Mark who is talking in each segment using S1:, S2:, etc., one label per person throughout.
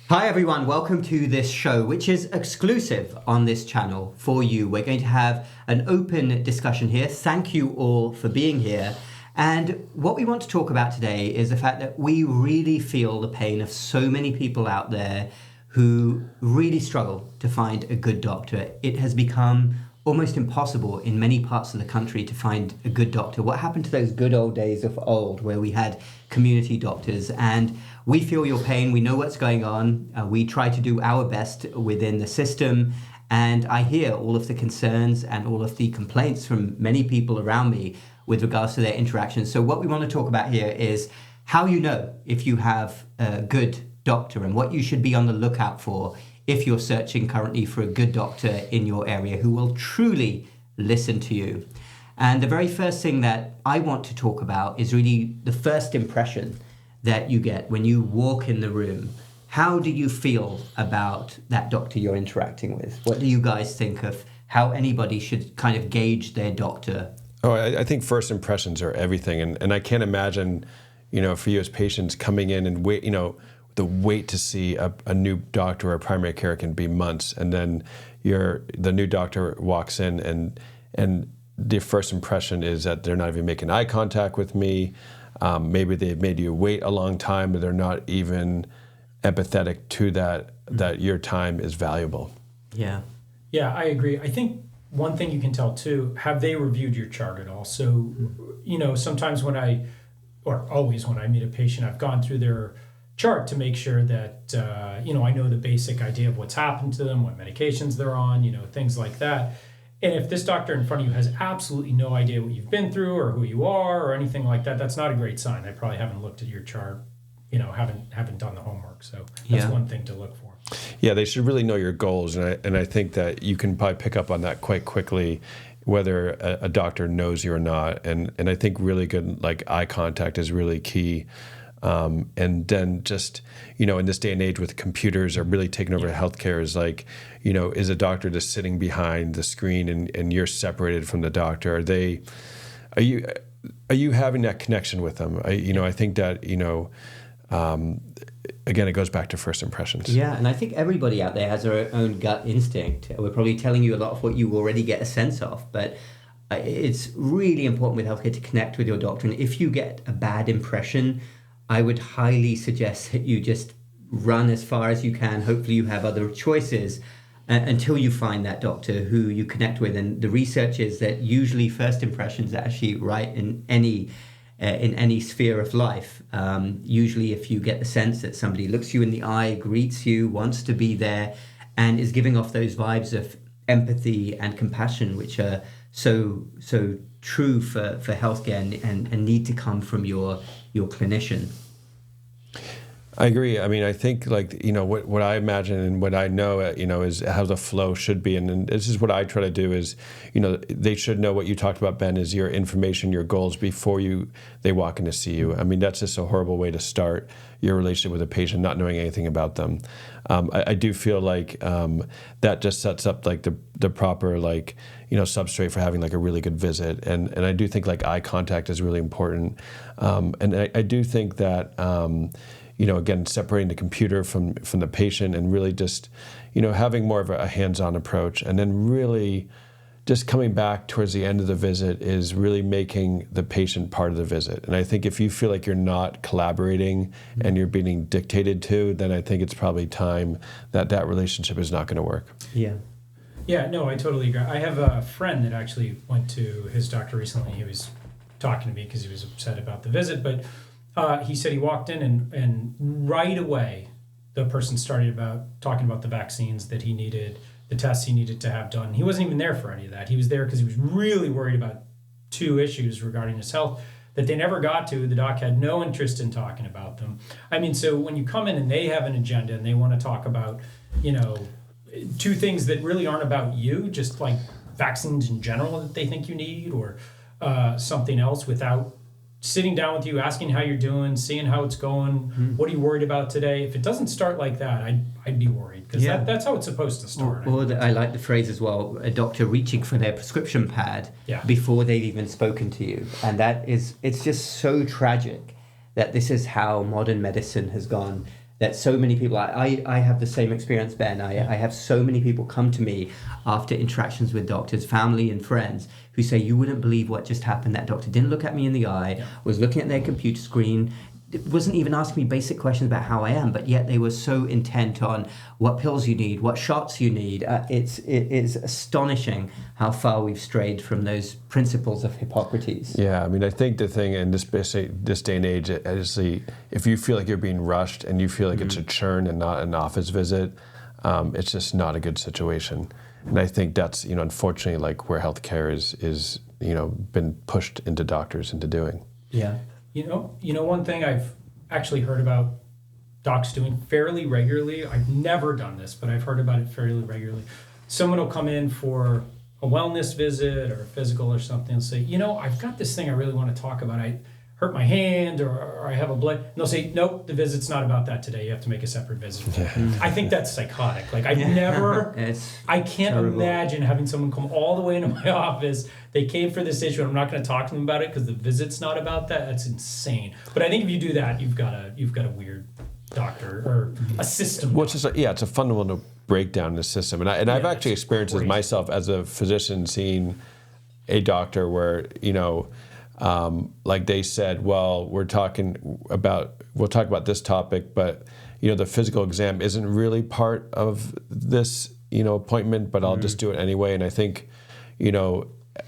S1: Hi everyone, welcome to this show, which is exclusive on this channel for you. We're going to have an open discussion here. Thank you all for being here. And what we want to talk about today is the fact that we really feel the pain of so many people out there who really struggle to find a good doctor. It has become almost impossible in many parts of the country to find a good doctor. What happened to those good old days of old where we had community doctors? And we feel your pain. We know what's going on. We try to do our best within the system. And I hear all of the concerns and all of the complaints from many people around me with regards to their interactions. So what we want to talk about here is how you know if you have a good doctor and what you should be on the lookout for if you're searching currently for a good doctor in your area who will truly listen to you. And the very first thing that I want to talk about is really the first impression that you get when you walk in the room. How do you feel about that doctor you're interacting with? What do you guys think of how anybody should kind of gauge their doctor?
S2: Oh, I think first impressions are everything. And I can't imagine, for you as patients coming in and wait, the wait to see a new doctor or primary care can be months. And then the new doctor walks in and the first impression is that they're not even making eye contact with me. Maybe they've made you wait a long time, but they're not even empathetic to that your time is valuable.
S1: Yeah.
S3: Yeah, I agree. I think one thing you can tell too, have they reviewed your chart at all? So, sometimes always when I meet a patient, I've gone through their chart to make sure that, I know the basic idea of what's happened to them, what medications they're on, things like that. And if this doctor in front of you has absolutely no idea what you've been through or who you are or anything like that, that's not a great sign. I probably haven't looked at your chart, haven't done the homework. So that's one thing to look for.
S2: Yeah, they should really know your goals. And I think that you can probably pick up on that quite quickly, whether a doctor knows you or not. And I think really good eye contact is really key. And then just, in this day and age with computers are really taking over healthcare is is a doctor just sitting behind the screen and you're separated from the doctor? Are you having that connection with them? I think that, again, it goes back to first impressions.
S1: Yeah, and I think everybody out there has their own gut instinct. We're probably telling you a lot of what you already get a sense of, but it's really important with healthcare to connect with your doctor. And if you get a bad impression, I would highly suggest that you just run as far as you can. Hopefully you have other choices until you find that doctor who you connect with. And the research is that usually first impressions are actually right in any sphere of life. Usually if you get the sense that somebody looks you in the eye, greets you, wants to be there, and is giving off those vibes of empathy and compassion, which are so true for healthcare and need to come from your clinician.
S2: I agree. I mean, I think what I imagine and what I know, is how the flow should be. And this is what I try to do is, they should know what you talked about, Ben, is your information, your goals before they walk in to see you. I mean, that's just a horrible way to start your relationship with a patient, not knowing anything about them. I do feel like that just sets up the proper substrate for having a really good visit. And I do think eye contact is really important. And I do think that, again, separating the computer from the patient and really just, having more of a hands-on approach. And then really just coming back towards the end of the visit is really making the patient part of the visit. And I think if you feel like you're not collaborating and you're being dictated to, then I think it's probably time that relationship is not going to work.
S1: Yeah.
S3: Yeah, no, I totally agree. I have a friend that actually went to his doctor recently. He was talking to me because he was upset about the visit, but he said he walked in and right away the person started talking about the vaccines that he needed, the tests he needed to have done. He wasn't even there for any of that. He was there because he was really worried about two issues regarding his health that they never got to. The doc had no interest in talking about them. I mean, so when you come in and they have an agenda and they want to talk about, two things that really aren't about you, just like vaccines in general that they think you need or something else, without sitting down with you, asking how you're doing, seeing how it's going, what are you worried about today? If it doesn't start like that, I'd be worried, because that's how it's supposed to start.
S1: I like the phrase as well, a doctor reaching for their prescription pad before they've even spoken to you. And it's just so tragic that this is how modern medicine has gone. that so many people, I have the same experience, Ben. I have so many people come to me after interactions with doctors, family and friends, who say, you wouldn't believe what just happened. That doctor didn't look at me in the eye, was looking at their computer screen, wasn't even asking me basic questions about how I am, but yet they were so intent on what pills you need, what shots you need. It is astonishing how far we've strayed from those principles of Hippocrates.
S2: Yeah, I mean, I think the thing in this day and age, if you feel like you're being rushed and you feel like it's a churn and not an office visit, it's just not a good situation. And I think that's, unfortunately, like where healthcare is been pushed into doctors into doing.
S1: Yeah.
S3: One thing I've actually heard about docs doing fairly regularly, I've never done this, but I've heard about it fairly regularly. Someone will come in for a wellness visit or a physical or something and say, I've got this thing I really want to talk about. I hurt my hand or I have a blood. And they'll say, nope, the visit's not about that today. You have to make a separate visit. I think that's psychotic. Like I can't terrible. Imagine having someone come all the way into my office. They came for this issue and I'm not going to talk to them about it because the visit's not about that. That's insane. But I think if you do that, you've got a weird doctor or a system.
S2: Well, it's a fundamental breakdown in the system. And I've actually experienced this myself as a physician, seeing a doctor where, like they said, well, we'll talk about this topic, but the physical exam isn't really part of this appointment, but I'll just do it anyway. And I think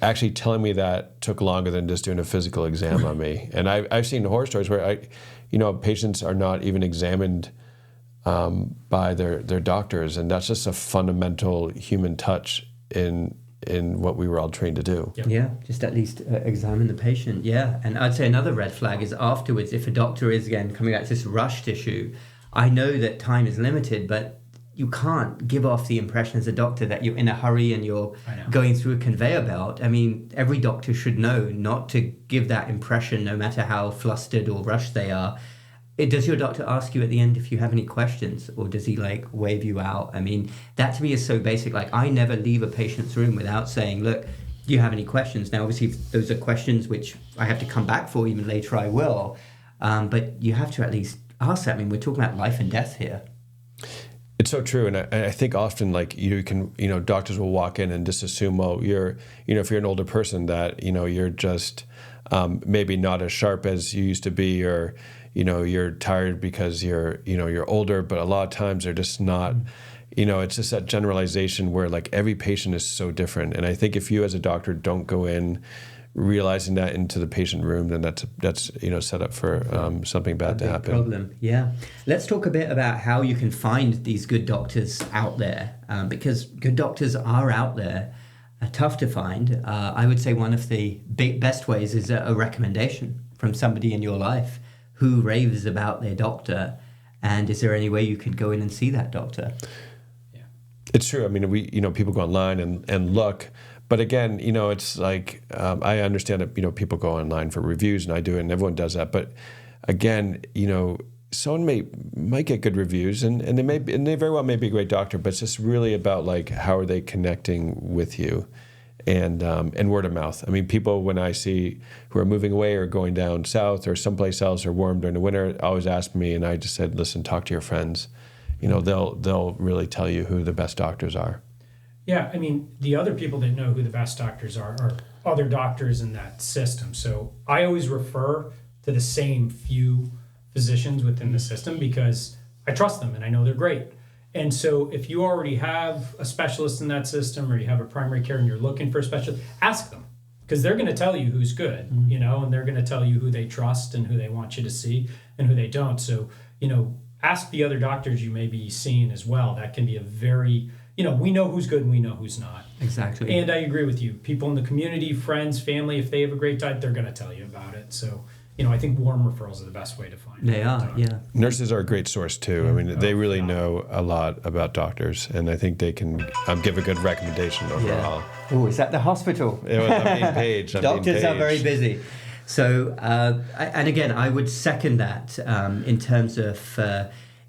S2: actually telling me that took longer than just doing a physical exam on me. And I've seen horror stories where patients are not even examined by their doctors, and that's just a fundamental human touch in what we were all trained to do.
S1: Yep. Yeah, just at least examine the patient. Yeah, and I'd say another red flag is afterwards, if a doctor is, again, coming back to this rushed issue, I know that time is limited, but you can't give off the impression as a doctor that you're in a hurry and you're going through a conveyor belt. I mean, every doctor should know not to give that impression no matter how flustered or rushed they are. Does your doctor ask you at the end if you have any questions, or does he wave you out? I mean, that to me is so basic. I never leave a patient's room without saying, look, do you have any questions? Now, obviously, if those are questions which I have to come back for even later, I will. But you have to at least ask that. I mean, we're talking about life and death here.
S2: It's so true, and I think often doctors will walk in and just assume, well, if you're an older person that you're just maybe not as sharp as you used to be, or you're tired because you're older. But a lot of times they're just not. It's just that generalization where every patient is so different, and I think if you as a doctor don't go in realizing that into the patient room, then that's set up for something bad to happen.
S1: Problem. Yeah. Let's talk a bit about how you can find these good doctors out there, because good doctors are out there, tough to find. I would say one of the best ways is a recommendation from somebody in your life who raves about their doctor, and is there any way you could go in and see that doctor?
S2: Yeah, it's true. I mean, people go online and look. But again, it's I understand that, people go online for reviews, and I do it, and everyone does that. But again, someone might get good reviews, and they very well may be a great doctor, but it's just really about how are they connecting with you, and word of mouth. I mean, people when I see who are moving away or going down south or someplace else or warm during the winter always ask me, and I just said, listen, talk to your friends. They'll really tell you who the best doctors are.
S3: Yeah, I mean, the other people that know who the best doctors are other doctors in that system. So I always refer to the same few physicians within the system because I trust them and I know they're great. And so if you already have a specialist in that system, or you have a primary care and you're looking for a specialist, ask them, because they're going to tell you who's good, and they're going to tell you who they trust and who they want you to see and who they don't. So, ask the other doctors you may be seeing as well. That can be a very... we know who's good and we know who's not.
S1: Exactly.
S3: And I agree with you. People in the community, friends, family, if they have a great diet, they're going to tell you about it. So, I think warm referrals are the best way to find
S1: They are, yeah.
S2: Nurses are a great source, too. I mean, they really know a lot about doctors, and I think they can give a good recommendation overall.
S1: Yeah. Oh, is that the hospital?
S2: It was on main page.
S1: Doctors are very busy. So, and again, I would second that in terms of...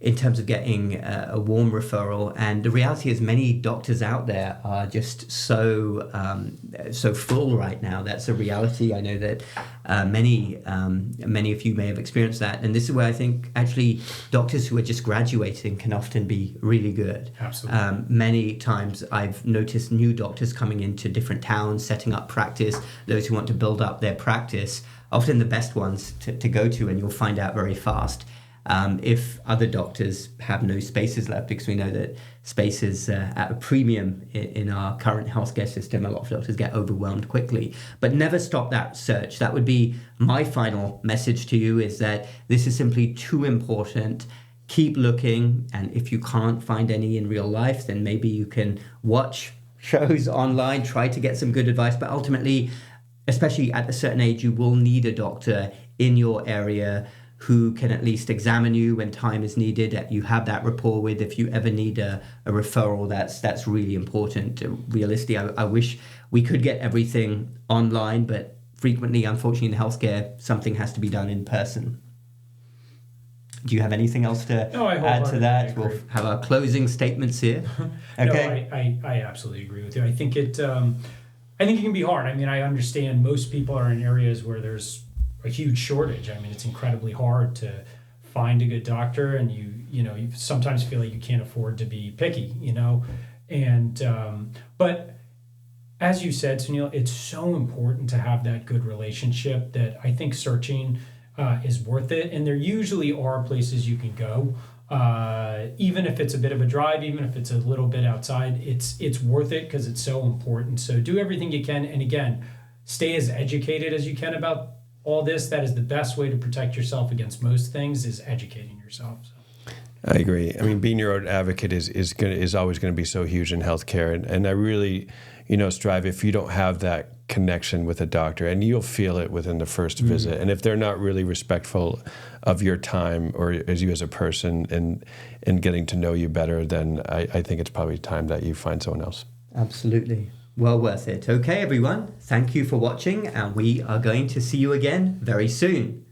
S1: in terms of getting a warm referral. And the reality is many doctors out there are just so full right now. That's a reality. I know that many of you may have experienced that. And this is where I think actually doctors who are just graduating can often be really good.
S3: Absolutely.
S1: Many times I've noticed new doctors coming into different towns, setting up practice, those who want to build up their practice, often the best ones to go to, and you'll find out very fast. If other doctors have no spaces left, because we know that space is at a premium in our current healthcare system, a lot of doctors get overwhelmed quickly. But never stop that search. That would be my final message to you, is that this is simply too important. Keep looking, and if you can't find any in real life, then maybe you can watch shows online, try to get some good advice, but ultimately, especially at a certain age, you will need a doctor in your area who can at least examine you when time is needed, that you have that rapport with. If you ever need a referral, that's really important. Realistically, I wish we could get everything online, but frequently, unfortunately, in healthcare, something has to be done in person. Do you have anything else to add to that? We'll have our closing statements here. Okay.
S3: No, I absolutely agree with you. I think it can be hard. I mean, I understand most people are in areas where there's a huge shortage. I mean, it's incredibly hard to find a good doctor, and you sometimes feel like you can't afford to be picky, and but as you said, Sunil, it's so important to have that good relationship that I think searching is worth it. And there usually are places you can go, even if it's a bit of a drive, even if it's a little bit outside, it's worth it because it's so important. So do everything you can, and again, stay as educated as you can about all this. That is the best way to protect yourself against most things, is educating yourself. So.
S2: I agree. I mean, being your own advocate is always going to be so huge in healthcare, and I really, strive if you don't have that connection with a doctor, and you'll feel it within the first visit. And if they're not really respectful of your time or as you as a person and getting to know you better, then I think it's probably time that you find someone else.
S1: Absolutely. Well worth it. Okay, everyone. Thank you for watching, and we are going to see you again very soon.